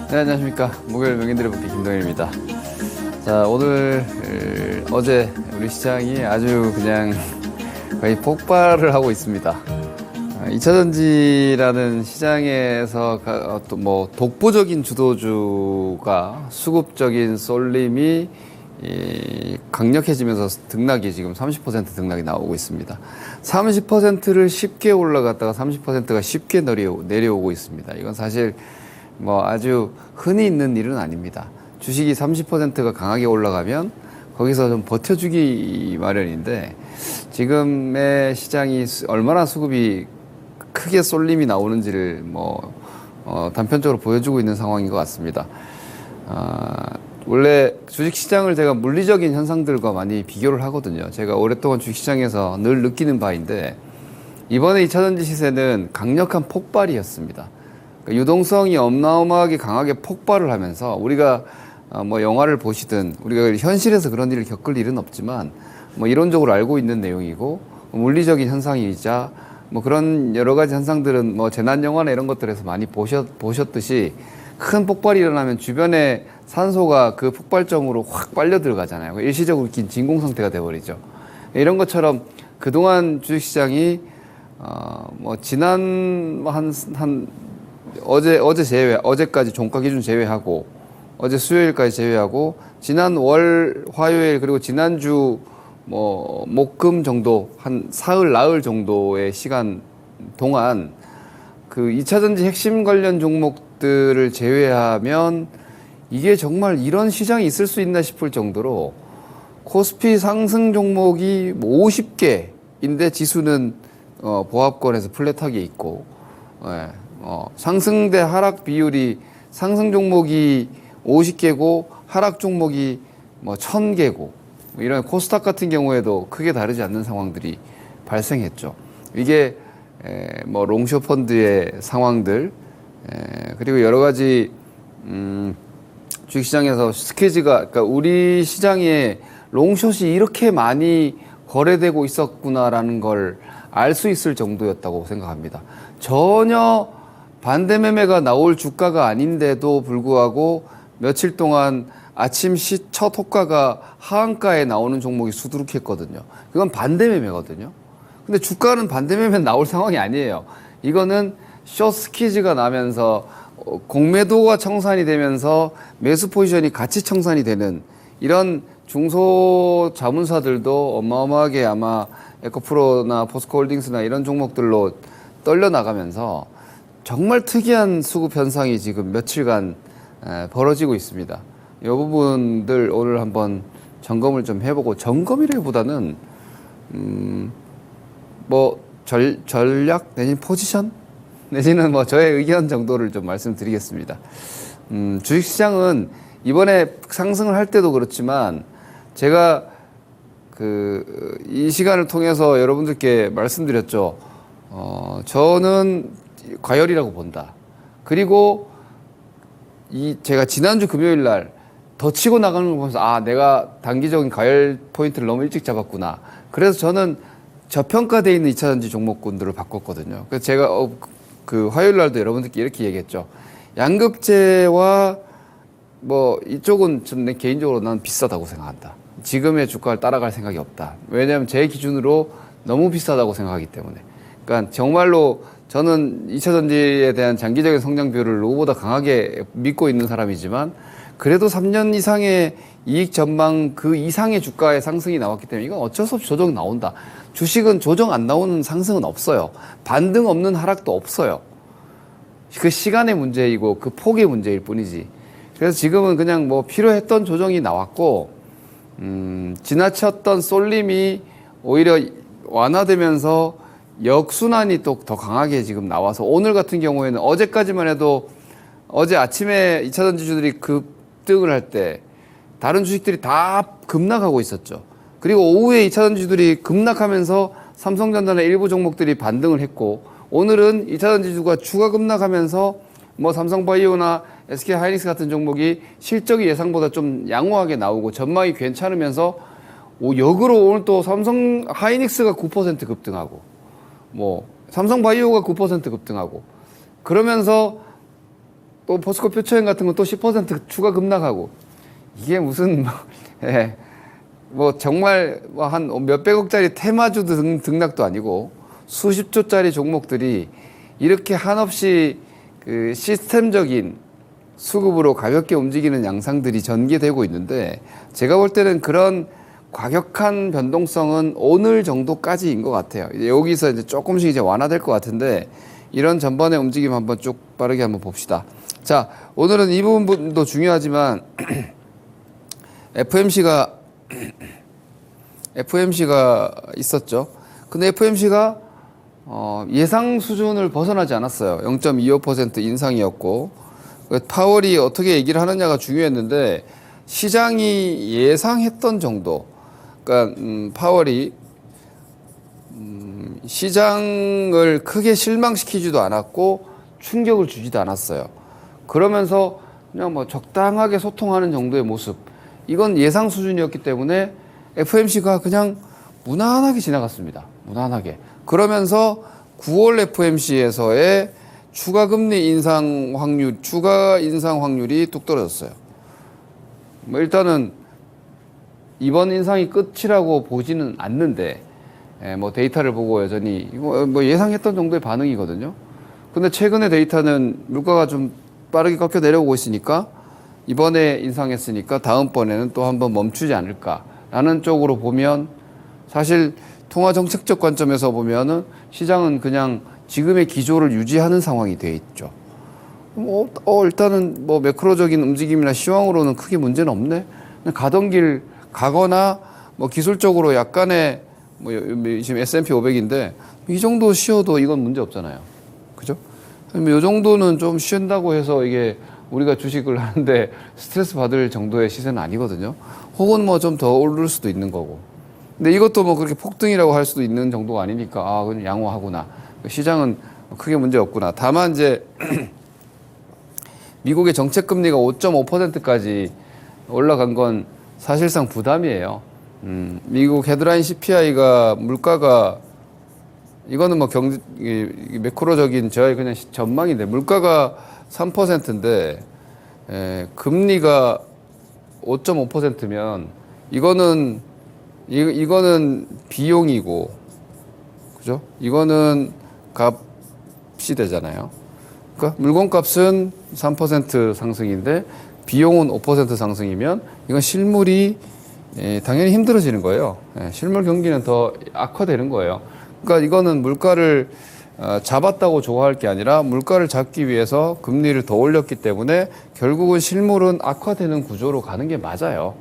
네, 안녕하십니까. 목요일 명인들의 북기 김동현입니다. 자, 오늘, 어제 우리 시장이 아주 그냥 거의 폭발을 하고 있습니다. 2차전지라는 시장에서 또 독보적인 주도주가 수급적인 쏠림이 강력해지면서 등락이 지금 30% 등락이 나오고 있습니다. 30%를 쉽게 올라갔다가 30%가 쉽게 내려오고 있습니다. 이건 사실 아주 흔히 있는 일은 아닙니다. 주식이 30%가 강하게 올라가면 거기서 좀 버텨주기 마련인데 지금의 시장이 얼마나 수급이 크게 쏠림이 나오는지를 단편적으로 보여주고 있는 상황인 것 같습니다. 원래 주식시장을 제가 물리적인 현상들과 많이 비교를 하거든요. 제가 오랫동안 주식시장에서 늘 느끼는 바인데 이번에 2차전지 시세는 강력한 폭발이었습니다. 그러니까 유동성이 어마어마하게 강하게 폭발을 하면서 우리가 영화를 보시든 우리가 현실에서 그런 일을 겪을 일은 없지만 이론적으로 알고 있는 내용이고 물리적인 현상이자 그런 여러 가지 현상들은 재난 영화나 이런 것들에서 많이 보셨듯이 큰 폭발이 일어나면 주변에 산소가 그 폭발점으로 확 빨려 들어가잖아요. 일시적으로 낀 진공 상태가 돼버리죠. 이런 것처럼 그동안 주식시장이 지난 어제 어제까지 종가 기준 제외하고 어제 수요일까지 제외하고 지난 월 화요일 그리고 지난주 목금 정도 한 사흘 나흘 정도의 시간 동안 그 2차전지 핵심 관련 종목들을 제외하면 이게 정말 이런 시장이 있을 수 있나 싶을 정도로 코스피 상승 종목이 50개인데 지수는 보합권에서 플랫하게 있고 상승 대 하락 비율이 상승 종목이 50개고 하락 종목이 1000개고 이런 코스닥 같은 경우에도 크게 다르지 않는 상황들이 발생했죠. 이게 롱숏 펀드의 상황들 그리고 여러 가지 주식시장에서 그러니까 우리 시장에 롱숏이 이렇게 많이 거래되고 있었구나라는 걸 알 수 있을 정도였다고 생각합니다. 전혀 반대 매매가 나올 주가가 아닌데도 불구하고 며칠 동안 아침 첫 호가가 하한가에 나오는 종목이 수두룩했거든요. 그건 반대 매매거든요. 근데 주가는 반대 매매 나올 상황이 아니에요. 이거는 숏 스퀴즈가 나면서 공매도가 청산이 되면서 매수 포지션이 같이 청산이 되는 이런 중소 자문사들도 어마어마하게 아마 에코프로나 포스코홀딩스나 이런 종목들로 떨려 나가면서 정말 특이한 수급 현상이 지금 며칠간 벌어지고 있습니다. 이 부분들 오늘 한번 점검을 좀 해보고 점검이라기보다는 전략 내지는 포지션 내지는 저의 의견 정도를 좀 말씀드리겠습니다. 주식시장은 이번에 상승을 할 때도 그렇지만 제가 이 시간을 통해서 여러분들께 말씀드렸죠. 저는 과열이라고 본다. 그리고 제가 지난주 금요일 날 더 치고 나가는 걸 보면서 내가 단기적인 과열 포인트를 너무 일찍 잡았구나. 그래서 저는 저평가되어 있는 2차전지 종목군들을 바꿨거든요. 그래서 제가 화요일 날도 여러분들께 이렇게 얘기했죠. 양극재와 이쪽은 내 개인적으로 난 비싸다고 생각한다. 지금의 주가를 따라갈 생각이 없다. 왜냐하면 제 기준으로 너무 비싸다고 생각하기 때문에. 그러니까 정말로 저는 2차전지에 대한 장기적인 성장률을 누구보다 강하게 믿고 있는 사람이지만 그래도 3년 이상의 이익 전망 그 이상의 주가의 상승이 나왔기 때문에 이건 어쩔 수 없이 조정 나온다. 주식은 조정 안 나오는 상승은 없어요. 반등 없는 하락도 없어요. 그 시간의 문제이고 그 폭의 문제일 뿐이지. 그래서 지금은 그냥 필요했던 조정이 나왔고 지나쳤던 쏠림이 오히려 완화되면서 역순환이 또 더 강하게 지금 나와서 오늘 같은 경우에는 어제까지만 해도 어제 아침에 2차전지주들이 급등을 할 때 다른 주식들이 다 급락하고 있었죠. 그리고 오후에 2차전지주들이 급락하면서 삼성전자나 일부 종목들이 반등을 했고 오늘은 2차전지주가 추가 급락하면서 삼성바이오나 SK하이닉스 같은 종목이 실적이 예상보다 좀 양호하게 나오고 전망이 괜찮으면서 역으로 오늘 또 삼성하이닉스가 9% 급등하고 삼성바이오가 9% 급등하고 그러면서 또 포스코 퓨처엠 같은 건 또 10% 추가 급락하고 이게 무슨 예, 뭐 정말 뭐 한 몇백억짜리 테마주 등락도 아니고 수십조짜리 종목들이 이렇게 한없이 그 시스템적인 수급으로 가볍게 움직이는 양상들이 전개되고 있는데 제가 볼 때는 그런 과격한 변동성은 오늘 정도까지인 것 같아요. 이제 여기서 이제 조금씩 이제 완화될 것 같은데 이런 전반의 움직임 한번 쭉 빠르게 한번 봅시다. 자, 오늘은 이 부분도 중요하지만 FMC가 있었죠. 근데 FMC가 예상 수준을 벗어나지 않았어요. 0.25% 인상이었고 파월이 어떻게 얘기를 하느냐가 중요했는데 시장이 예상했던 정도. 그러니까 파월이 시장을 크게 실망시키지도 않았고 충격을 주지도 않았어요. 그러면서 그냥 뭐 적당하게 소통하는 정도의 모습. 이건 예상 수준이었기 때문에 FMC가 그냥 무난하게 지나갔습니다. 무난하게. 그러면서 9월 FMC에서의 추가 인상 확률이 뚝 떨어졌어요. 뭐 일단은 이번 인상이 끝이라고 보지는 않는데, 뭐 데이터를 보고 여전히 이거 뭐 예상했던 정도의 반응이거든요. 근데 최근의 데이터는 물가가 좀 빠르게 꺾여 내려오고 있으니까 이번에 인상했으니까 다음번에는 또 한번 멈추지 않을까라는 쪽으로 보면 사실 통화 정책적 관점에서 보면은 시장은 그냥 지금의 기조를 유지하는 상황이 돼 있죠. 일단은 뭐 매크로적인 움직임이나 시황으로는 크게 문제는 없네. 가던 길 가거나 뭐 기술적으로 약간의 뭐 지금 S&P 500인데 이 정도 쉬어도 이건 문제 없잖아요. 그죠? 이 정도는 좀 쉰다고 해서 이게 우리가 주식을 하는데 스트레스 받을 정도의 시세는 아니거든요. 혹은 뭐 좀 더 오를 수도 있는 거고. 근데 이것도 뭐 그렇게 폭등이라고 할 수도 있는 정도가 아니니까 아, 그냥 양호하구나. 시장은 크게 문제 없구나. 다만 이제 미국의 정책 금리가 5.5%까지 올라간 건 사실상 부담이에요. 미국 헤드라인 CPI가 물가가 이거는 뭐 매크로적인 저의 그냥 전망인데 물가가 3%인데 금리가 5.5%면 이거는 비용이고 그죠? 이거는 값이 되잖아요. 그러니까 물건값은 3% 상승인데 비용은 5% 상승이면 이건 실물이 당연히 힘들어지는 거예요. 실물 경기는 더 악화되는 거예요. 그러니까 이거는 물가를 잡았다고 좋아할 게 아니라 물가를 잡기 위해서 금리를 더 올렸기 때문에 결국은 실물은 악화되는 구조로 가는 게 맞아요.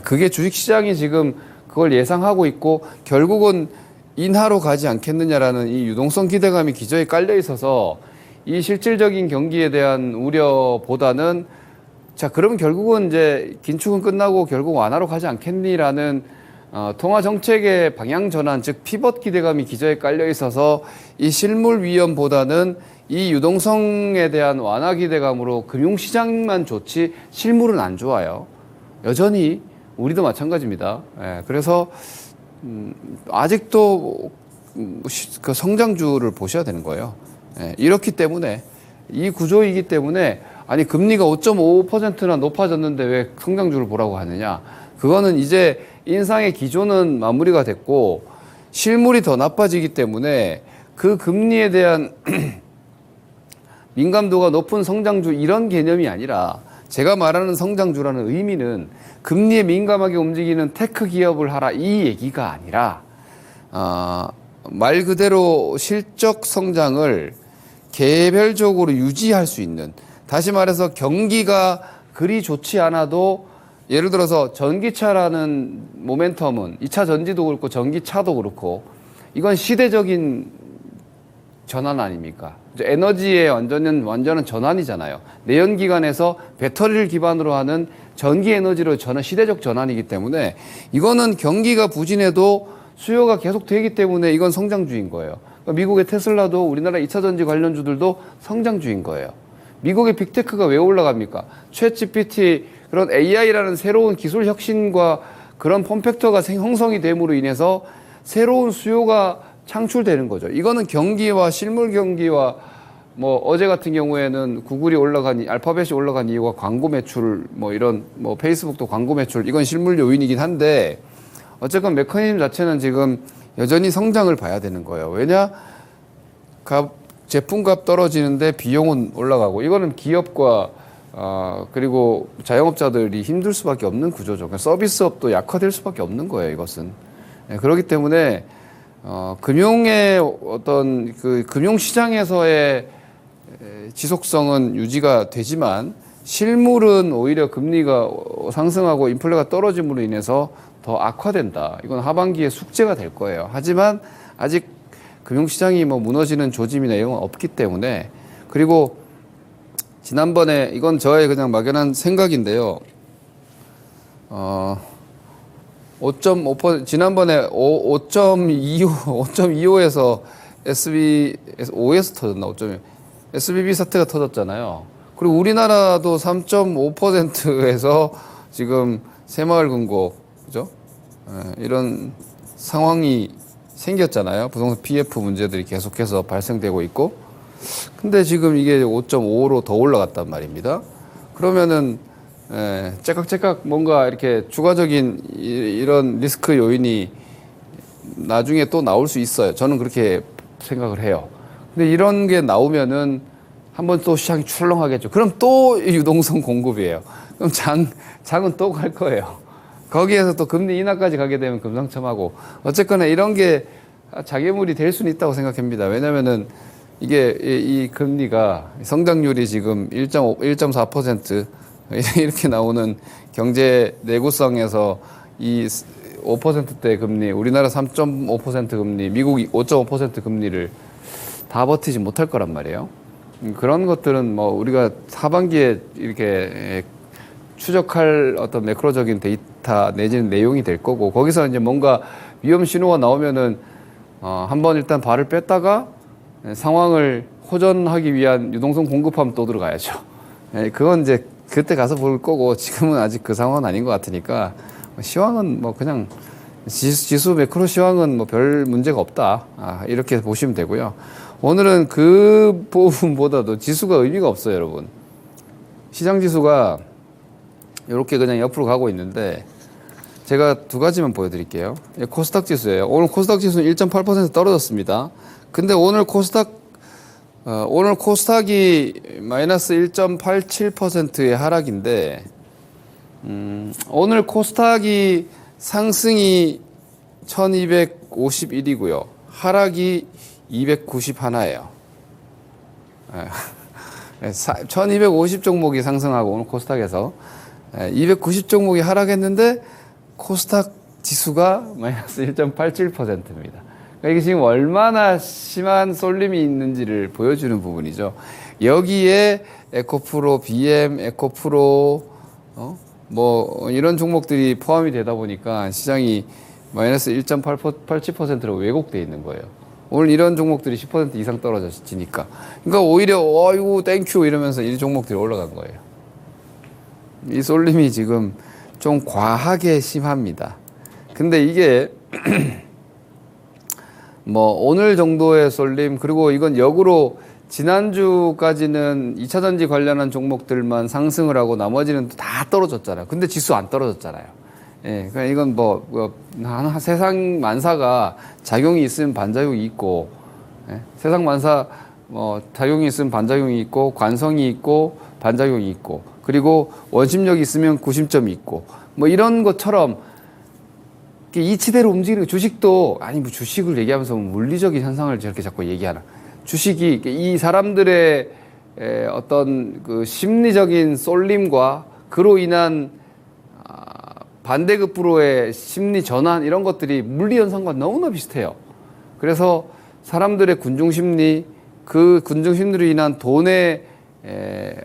그게 주식시장이 지금 그걸 예상하고 있고 결국은 인하로 가지 않겠느냐라는 이 유동성 기대감이 기저에 깔려 있어서 이 실질적인 경기에 대한 우려보다는 자, 그러면 결국은 이제 긴축은 끝나고 결국 완화로 가지 않겠니라는 통화 정책의 방향 전환, 즉 피벗 기대감이 기저에 깔려 있어서 이 실물 위험보다는 이 유동성에 대한 완화 기대감으로 금융시장만 좋지 실물은 안 좋아요. 여전히 우리도 마찬가지입니다. 그래서 아직도 그 성장주를 보셔야 되는 거예요. 이렇기 때문에 이 구조이기 때문에 아니 금리가 5.5%나 높아졌는데 왜 성장주를 보라고 하느냐. 그거는 이제 인상의 기조는 마무리가 됐고 실물이 더 나빠지기 때문에 그 금리에 대한 민감도가 높은 성장주 이런 개념이 아니라 제가 말하는 성장주라는 의미는 금리에 민감하게 움직이는 테크 기업을 하라 이 얘기가 아니라 말 그대로 실적 성장을 개별적으로 유지할 수 있는 다시 말해서 경기가 그리 좋지 않아도 예를 들어서 전기차라는 모멘텀은 2차 전지도 그렇고 전기차도 그렇고 이건 시대적인 전환 아닙니까? 에너지의 완전한 전환이잖아요. 내연기관에서 배터리를 기반으로 하는 전기 에너지로 시대적 전환이기 때문에 이거는 경기가 부진해도 수요가 계속 되기 때문에 이건 성장주인 거예요. 그러니까 미국의 테슬라도 우리나라 2차 전지 관련주들도 성장주인 거예요. 미국의 빅테크가 왜 올라갑니까? 챗GPT 그런 AI라는 새로운 기술 혁신과 그런 폼팩터가 형성이 됨으로 인해서 새로운 수요가 창출되는 거죠. 이거는 경기와 실물 경기와 뭐 어제 같은 경우에는 구글이 올라간 알파벳이 올라간 이유가 광고 매출 뭐 이런 뭐 페이스북도 광고 매출 이건 실물 요인이긴 한데 어쨌건 메커니즘 자체는 지금 여전히 성장을 봐야 되는 거예요. 왜냐 제품값 떨어지는데 비용은 올라가고 이거는 기업과 그리고 자영업자들이 힘들 수밖에 없는 구조죠. 그러니까 서비스업도 약화될 수밖에 없는 거예요. 이것은 그렇기 때문에 금융의 어떤 그 금융시장에서의 지속성은 유지가 되지만 실물은 오히려 금리가 상승하고 인플레가 떨어짐으로 인해서 더 악화된다. 이건 하반기에 숙제가 될 거예요. 하지만 아직 금융시장이 뭐 무너지는 조짐이나 이런 건 없기 때문에 그리고 지난번에 이건 저의 그냥 막연한 생각인데요. 5.5% 지난번에 5.25에서 SBO에서 터졌나 5.2 SBB 사태가 터졌잖아요. 그리고 우리나라도 3.5%에서 지금 새마을금고 그죠? 이런 상황이 생겼잖아요. 부동산 PF 문제들이 계속해서 발생되고 있고. 근데 지금 이게 5.5로 더 올라갔단 말입니다. 그러면은 째깍째깍 뭔가 이렇게 추가적인 이런 리스크 요인이 나중에 또 나올 수 있어요. 저는 그렇게 생각을 해요. 근데 이런 게 나오면은 한번 또 시장이 출렁하겠죠. 그럼 또 유동성 공급이에요. 그럼 장은 또 갈 거예요. 거기에서 또 금리 인하까지 가게 되면 금상첨화고 어쨌거나 이런 게 장애물이 될 수는 있다고 생각합니다. 왜냐면은 이게 이 금리가 성장률이 지금 1.4% 이렇게 나오는 경제 내구성에서 이 5%대 금리, 우리나라 3.5% 금리, 미국이 5.5% 금리를 다 버티지 못할 거란 말이에요. 그런 것들은 뭐 우리가 하반기에 이렇게 추적할 어떤 매크로적인 데이터 내지는 내용이 될 거고 거기서 이제 뭔가 위험 신호가 나오면은 한번 일단 발을 뺐다가 상황을 호전하기 위한 유동성 공급하면 또 들어가야죠. 그건 이제 그때 가서 볼 거고 지금은 아직 그 상황은 아닌 것 같으니까 시황은 뭐 그냥 지수 매크로 시황은 뭐 별 문제가 없다. 이렇게 보시면 되고요. 오늘은 그 부분보다도 지수가 의미가 없어요, 여러분. 시장 지수가 이렇게 그냥 옆으로 가고 있는데 제가 두 가지만 보여드릴게요. 코스닥 지수예요. 오늘 코스닥 지수는 1.8% 떨어졌습니다. 근데 오늘 코스닥이 마이너스 1.87%의 하락인데 오늘 코스닥이 상승이 1251이고요. 하락이 291예요. 1250 종목이 상승하고 오늘 코스닥에서 290 종목이 하락했는데 코스닥 지수가 마이너스 1.87%입니다. 그러니까 이게 지금 얼마나 심한 쏠림이 있는지를 보여주는 부분이죠. 여기에 에코프로, BM, 에코프로, 뭐 이런 종목들이 포함이 되다 보니까 시장이 마이너스 1.87%로 왜곡되어 있는 거예요. 오늘 이런 종목들이 10% 이상 떨어지니까. 그러니까 오히려 어이구 땡큐 이러면서 이 종목들이 올라간 거예요. 이 쏠림이 지금 좀 과하게 심합니다. 근데 이게 뭐 오늘 정도의 쏠림 그리고 이건 역으로 지난주까지는 2차전지 관련한 종목들만 상승을 하고 나머지는 다 떨어졌잖아요. 근데 지수 안 떨어졌잖아요. 예, 그러니까 이건 세상 만사가 작용이 있으면 반작용이 있고, 세상 만사 작용이 있으면 반작용이 있고, 관성이 있고, 반작용이 있고, 그리고 원심력이 있으면 구심점이 있고, 뭐 이런 것처럼 이치대로 움직이는 주식도 아니 뭐 주식을 얘기하면서 물리적인 현상을 저렇게 자꾸 얘기하나? 주식이 이 사람들의 어떤 그 심리적인 쏠림과 그로 인한 반대급부로의 심리 전환 이런 것들이 물리 현상과 너무나 비슷해요. 그래서 사람들의 군중심리, 그 군중심리로 인한 돈의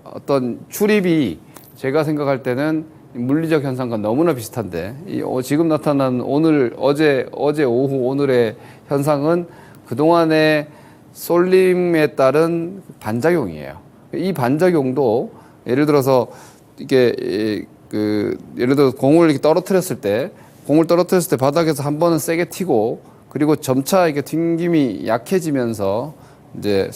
어떤 출입이 제가 생각할 때는 물리적 현상과 너무나 비슷한데 지금 나타난 어제 오후 오늘의 현상은 그동안의 쏠림에 따른 반작용이에요. 이 반작용도 예를 들어서 이게 예를 들어 공을 이렇게 떨어뜨렸을 때 바닥에서 한 번은 세게 튀고 그리고 점차 이게 튕김이 약해지면서 이제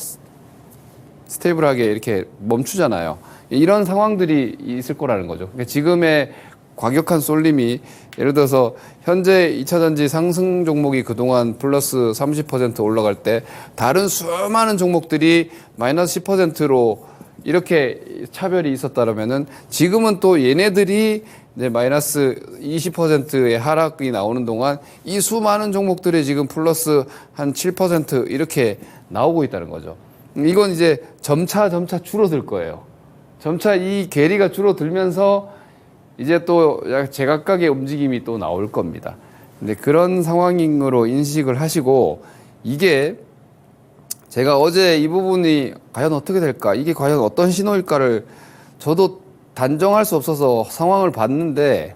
스테이블하게 이렇게 멈추잖아요. 이런 상황들이 있을 거라는 거죠. 그러니까 지금의 과격한 쏠림이 예를 들어서 현재 2차전지 상승 종목이 그동안 플러스 30% 올라갈 때 다른 수많은 종목들이 마이너스 10%로 이렇게 차별이 있었다면은 지금은 또 얘네들이 이제 마이너스 20%의 하락이 나오는 동안 이 수많은 종목들이 지금 플러스 한 7% 이렇게 나오고 있다는 거죠. 이건 이제 점차 줄어들 거예요. 점차 이 괴리가 줄어들면서 이제 또 제각각의 움직임이 또 나올 겁니다. 근데 그런 상황으로 인식을 하시고 이게 제가 어제 이 부분이 과연 어떻게 될까? 이게 과연 어떤 신호일까를 저도 단정할 수 없어서 상황을 봤는데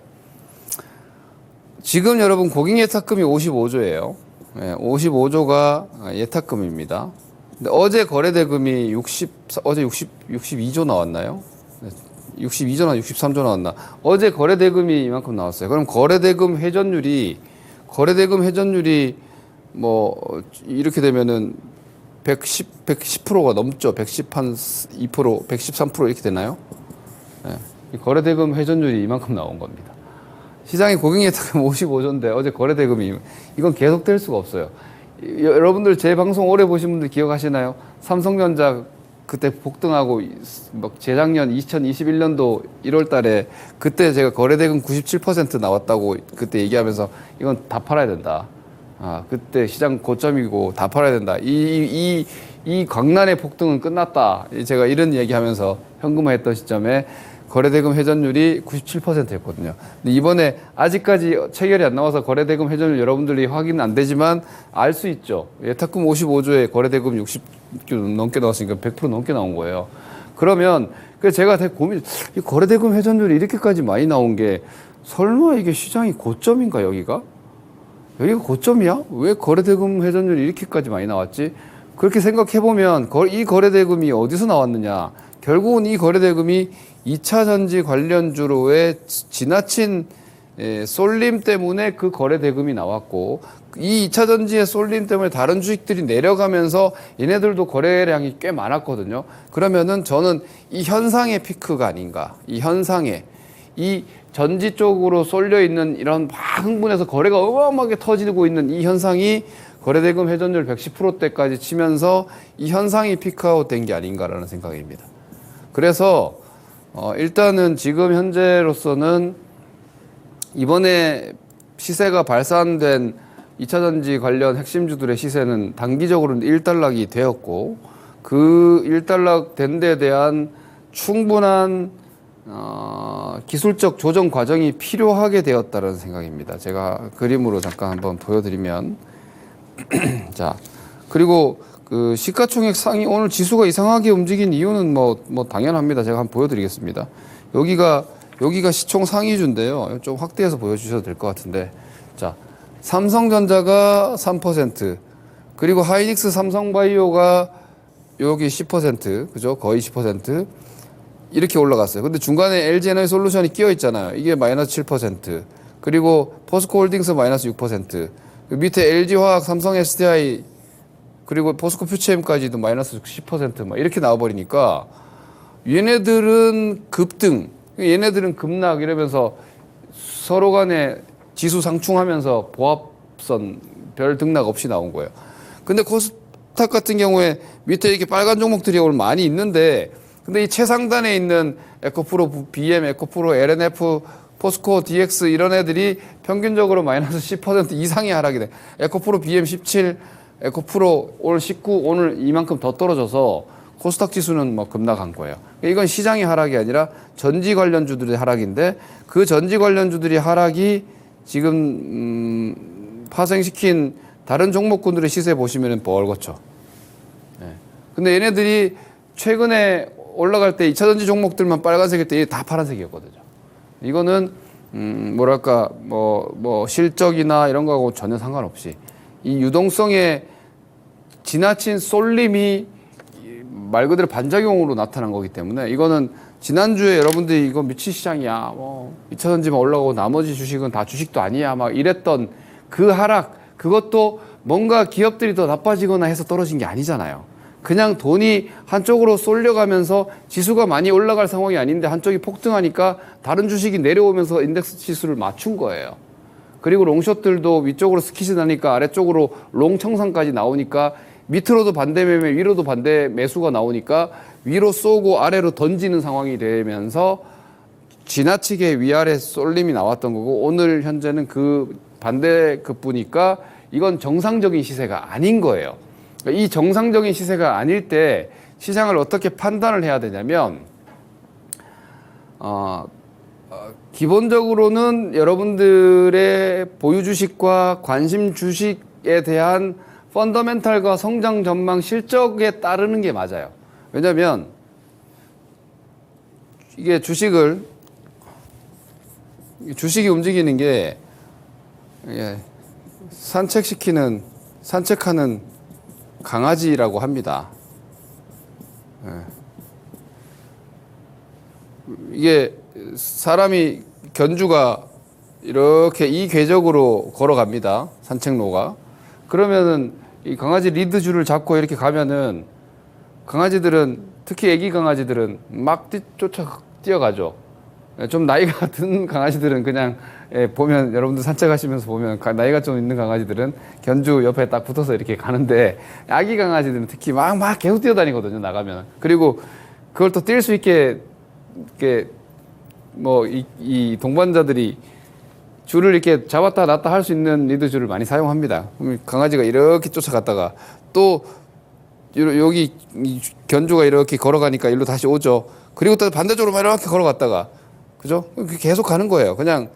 지금 여러분 고객 예탁금이 55조예요. 55조가 예탁금입니다. 근데 어제 거래대금이 62조 나왔나요? 62조나 63조 나왔나? 어제 거래대금이 이만큼 나왔어요. 그럼 거래대금 회전율이 뭐 이렇게 되면은 110%가 넘죠. 110한 2%, 113% 이렇게 되나요? 네. 거래대금 회전율이 이만큼 나온 겁니다. 시장의 고객 예탁금 55조인데 어제 거래대금이 이건 계속 될 수가 없어요. 여러분들 제 방송 오래 보신 분들 기억하시나요? 삼성전자 그때 복등하고 막 재작년 2021년도 1월 달에 그때 제가 거래대금 97% 나왔다고 그때 얘기하면서 이건 다 팔아야 된다. 그때 시장 고점이고 다 팔아야 된다. 이 광란의 폭등은 끝났다. 제가 이런 얘기하면서 현금화했던 시점에 거래대금 회전율이 97%였거든요. 근데 이번에 아직까지 체결이 안 나와서 거래대금 회전율 여러분들이 확인 안 되지만 알 수 있죠. 예탁금 55조에 거래대금 60조 넘게 나왔으니까 100% 넘게 나온 거예요. 그러면 그래서 제가 되게 고민, 이 거래대금 회전율이 이렇게까지 많이 나온 게 설마 이게 시장이 고점인가 여기가 고점이야? 왜 거래대금 회전율이 이렇게까지 많이 나왔지? 그렇게 생각해보면 이 거래대금이 어디서 나왔느냐? 결국은 이 거래대금이 2차 전지 관련주로의 지나친 쏠림 때문에 그 거래대금이 나왔고 이 2차 전지의 쏠림 때문에 다른 주식들이 내려가면서 얘네들도 거래량이 꽤 많았거든요. 그러면은 저는 이 현상의 피크가 아닌가. 이 현상에 이 전지 쪽으로 쏠려 있는 이런 막 흥분해서 거래가 어마어마하게 터지고 있는 이 현상이 거래대금 회전율 110%대까지 치면서 이 현상이 피크아웃 된 게 아닌가라는 생각입니다. 그래서 일단은 지금 현재로서는 이번에 시세가 발산된 2차전지 관련 핵심주들의 시세는 단기적으로는 일단락이 되었고 그 일단락 된 데 대한 충분한 기술적 조정 과정이 필요하게 되었다는 생각입니다. 제가 그림으로 잠깐 한번 보여드리면 자 그리고 그 시가총액 상위 오늘 지수가 이상하게 움직인 이유는 뭐 당연합니다. 제가 한번 보여드리겠습니다. 여기가 시총 상위주인데요. 좀 확대해서 보여주셔도 될 것 같은데 자 삼성전자가 3% 그리고 하이닉스 삼성바이오가 여기 10% 그죠? 거의 10% 이렇게 올라갔어요. 근데 중간에 LG에너지솔루션이 끼어 있잖아요. 이게 마이너스 7% 그리고 포스코홀딩스 마이너스 6% 밑에 LG화학, 삼성 SDI 그리고 포스코 퓨처엠까지도 마이너스 10% 막 이렇게 나와버리니까 얘네들은 급등, 얘네들은 급락 이러면서 서로 간에 지수 상충하면서 보합선 별 등락 없이 나온 거예요. 근데 코스닥 같은 경우에 밑에 이렇게 빨간 종목들이 오늘 많이 있는데 근데 이 최상단에 있는 에코프로 BM, 에코프로 LNF, 포스코 DX 이런 애들이 평균적으로 마이너스 10% 이상의 하락이 돼. 에코프로 BM 17, 에코프로 오늘 19, 오늘 이만큼 더 떨어져서 코스닥 지수는 뭐 급락한 거예요. 이건 시장의 하락이 아니라 전지 관련주들의 하락인데 그 전지 관련주들이 하락이 지금 파생시킨 다른 종목군들의 시세 보시면은 벌겋죠. 네. 근데 얘네들이 최근에 올라갈 때 2차전지 종목들만 빨간색일 때 다 파란색이었거든요. 이거는 뭐랄까 뭐 실적이나 이런 거하고 전혀 상관없이 이 유동성의 지나친 쏠림이 말 그대로 반작용으로 나타난 거기 때문에 이거는 지난주에 여러분들이 이거 미친 시장이야. 2차전지만 올라가고 나머지 주식은 다 주식도 아니야. 막 이랬던 그 하락 그것도 뭔가 기업들이 더 나빠지거나 해서 떨어진 게 아니잖아요. 그냥 돈이 한쪽으로 쏠려가면서 지수가 많이 올라갈 상황이 아닌데 한쪽이 폭등하니까 다른 주식이 내려오면서 인덱스 지수를 맞춘 거예요. 그리고 롱숏들도 위쪽으로 스키즈 나니까 아래쪽으로 롱 청산까지 나오니까 밑으로도 반대 매매, 위로도 반대 매수가 나오니까 위로 쏘고 아래로 던지는 상황이 되면서 지나치게 위아래 쏠림이 나왔던 거고, 오늘 현재는 그 반대급부니까 이건 정상적인 시세가 아닌 거예요. 이 정상적인 시세가 아닐 때 시장을 어떻게 판단을 해야 되냐면, 기본적으로는 여러분들의 보유 주식과 관심 주식에 대한 펀더멘탈과 성장 전망 실적에 따르는 게 맞아요. 왜냐면 이게 주식이 움직이는 게 산책하는 강아지라고 합니다. 이게 사람이 견주가 이렇게 이 궤적으로 걸어갑니다. 산책로가. 그러면은 이 강아지 리드 줄을 잡고 이렇게 가면은 강아지들은, 특히 애기 강아지들은 막 뛰어가죠. 좀 나이가 든 강아지들은 그냥 보면, 여러분들 산책하시면서 보면 나이가 좀 있는 강아지들은 견주 옆에 딱 붙어서 이렇게 가는데, 아기 강아지들은 특히 막 계속 뛰어다니거든요, 나가면. 그리고 그걸 또 뛸 수 있게 이 동반자들이 줄을 이렇게 잡았다 놨다 할 수 있는 리드 줄을 많이 사용합니다. 그럼 강아지가 이렇게 쫓아갔다가 또 여기 견주가 이렇게 걸어가니까 일로 다시 오죠. 그리고 또 반대쪽으로 막 이렇게 걸어갔다가, 그죠? 계속 가는 거예요. 그냥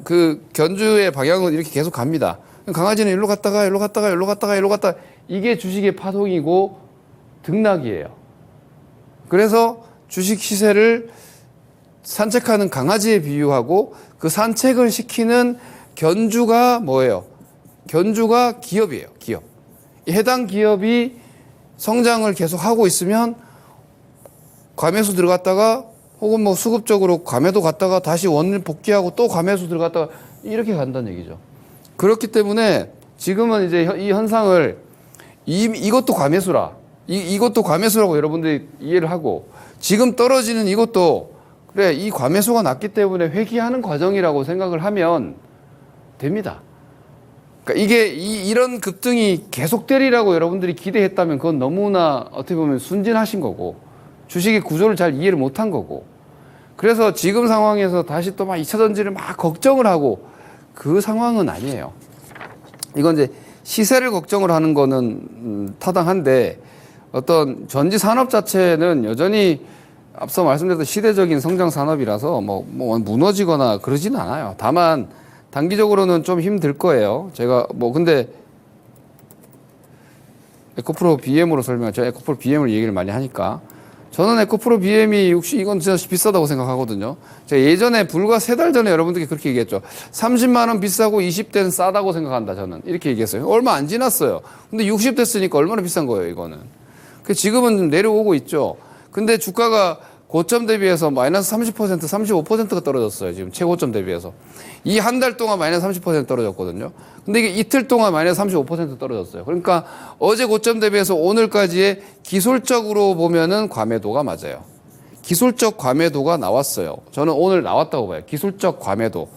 그 견주의 방향은 이렇게 계속 갑니다. 강아지는 일로 갔다가 일로 갔다가 일로 갔다가 일로 갔다가, 이게 주식의 파동이고 등락이에요. 그래서 주식 시세를 산책하는 강아지에 비유하고, 그 산책을 시키는 견주가 뭐예요? 견주가 기업이에요. 기업. 해당 기업이 성장을 계속 하고 있으면 과매수 들어갔다가, 혹은 뭐 수급적으로 과매도 갔다가 다시 원을 복귀하고 또 과매수 들어갔다가 이렇게 간다는 얘기죠. 그렇기 때문에 지금은 이제 이 현상을 이것도 과매수라, 이것도 과매수라고 여러분들이 이해를 하고, 지금 떨어지는 이것도 그래, 이 과매수가 났기 때문에 회귀하는 과정이라고 생각을 하면 됩니다. 그러니까 이런 급등이 계속되리라고 여러분들이 기대했다면 그건 너무나 어떻게 보면 순진하신 거고, 주식의 구조를 잘 이해를 못한 거고, 그래서 지금 상황에서 다시 또 막 2차 전지를 막 걱정을 하고, 그 상황은 아니에요. 이건 이제 시세를 걱정을 하는 거는 타당한데, 어떤 전지 산업 자체는 여전히 앞서 말씀드렸던 시대적인 성장 산업이라서 뭐 무너지거나 그러지는 않아요. 다만 단기적으로는 좀 힘들 거예요. 제가 근데 에코프로 BM으로 제가 에코프로 BM을 얘기를 많이 하니까, 저는 에코프로 BM이 역시 이건 진짜 비싸다고 생각하거든요. 제가 예전에 불과 3달 전에 여러분들께 그렇게 얘기했죠. 30만 원 비싸고 20대는 싸다고 생각한다, 저는. 이렇게 얘기했어요. 얼마 안 지났어요. 근데 60대 쓰니까 얼마나 비싼 거예요, 이거는. 지금은 좀 내려오고 있죠. 근데 주가가 고점 대비해서 마이너스 30%, 35%가 떨어졌어요. 지금 최고점 대비해서. 이 한 달 동안 마이너스 30% 떨어졌거든요. 근데 이게 이틀 동안 마이너스 35% 떨어졌어요. 그러니까 어제 고점 대비해서 오늘까지의 기술적으로 보면은 과매도가 맞아요. 기술적 과매도가 나왔어요. 저는 오늘 나왔다고 봐요. 기술적 과매도.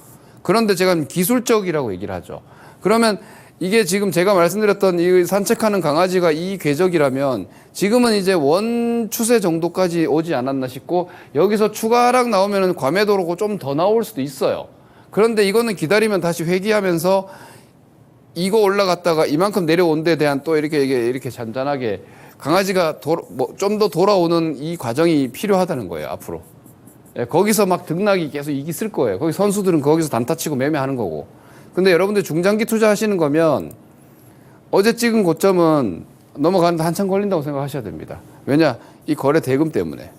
그런데 제가 기술적이라고 얘기를 하죠. 그러면 이게 지금 제가 말씀드렸던 이 산책하는 강아지가 이 궤적이라면 지금은 이제 원 추세 정도까지 오지 않았나 싶고, 여기서 추가 하락 나오면 과매도로 좀 더 나올 수도 있어요. 그런데 이거는 기다리면 다시 회귀하면서 이거 올라갔다가 이만큼 내려온 데 대한 또 이렇게 잔잔하게 강아지가 좀 더 돌아오는 이 과정이 필요하다는 거예요, 앞으로. 거기서 막 등락이 계속 있을 거예요. 거기 선수들은 거기서 단타치고 매매하는 거고. 근데 여러분들 중장기 투자하시는 거면 어제 찍은 고점은 넘어가는데 한참 걸린다고 생각하셔야 됩니다. 왜냐? 이 거래 대금 때문에.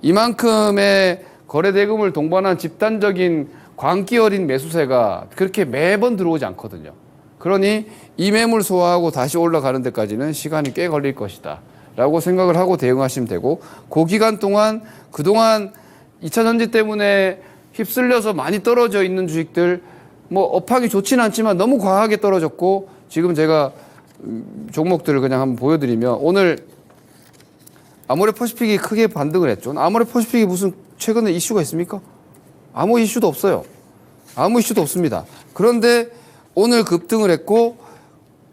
이만큼의 거래 대금을 동반한 집단적인 광기 어린 매수세가 그렇게 매번 들어오지 않거든요. 그러니 이 매물 소화하고 다시 올라가는 데까지는 시간이 꽤 걸릴 것이다 라고 생각을 하고 대응하시면 되고, 그 기간 동안 그동안 2차 전지 때문에 휩쓸려서 많이 떨어져 있는 주식들, 업황이 좋지는 않지만 너무 과하게 떨어졌고, 지금 제가 종목들을 그냥 한번 보여드리면, 오늘 아모레퍼시픽이 크게 반등을 했죠. 아모레퍼시픽이 무슨 최근에 이슈가 있습니까? 아무 이슈도 없어요. 아무 이슈도 없습니다. 그런데 오늘 급등을 했고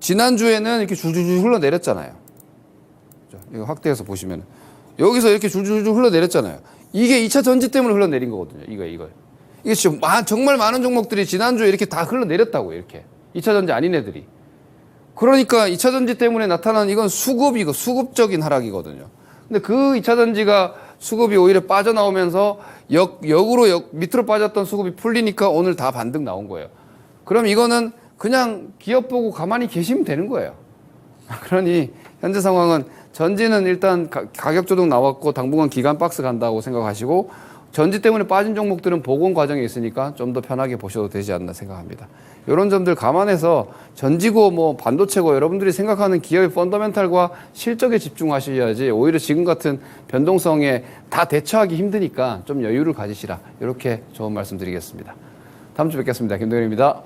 지난주에는 이렇게 줄줄줄 흘러내렸잖아요. 이거 확대해서 보시면 여기서 이렇게 줄줄줄 흘러내렸잖아요. 이게 2차 전지 때문에 흘러내린 거거든요. 이게 지금 정말 많은 종목들이 지난주에 이렇게 다 흘러내렸다고요. 이렇게 2차 전지 아닌 애들이. 그러니까 2차 전지 때문에 나타난 이건 수급적인 하락이거든요. 근데 그 2차 전지가 수급이 오히려 빠져나오면서 역으로 밑으로 빠졌던 수급이 풀리니까 오늘 다 반등 나온 거예요. 그럼 이거는 그냥 기업 보고 가만히 계시면 되는 거예요. 그러니 현재 상황은 전지는 일단 가격 조정 나왔고 당분간 기간 박스 간다고 생각하시고 전지 때문에 빠진 종목들은 복원 과정에 있으니까 좀 더 편하게 보셔도 되지 않나 생각합니다. 이런 점들 감안해서 전지고 뭐 반도체고 여러분들이 생각하는 기업의 펀더멘탈과 실적에 집중하셔야지 오히려 지금 같은 변동성에 다 대처하기 힘드니까 좀 여유를 가지시라. 이렇게 좋은 말씀 드리겠습니다. 다음 주 뵙겠습니다. 김동현입니다.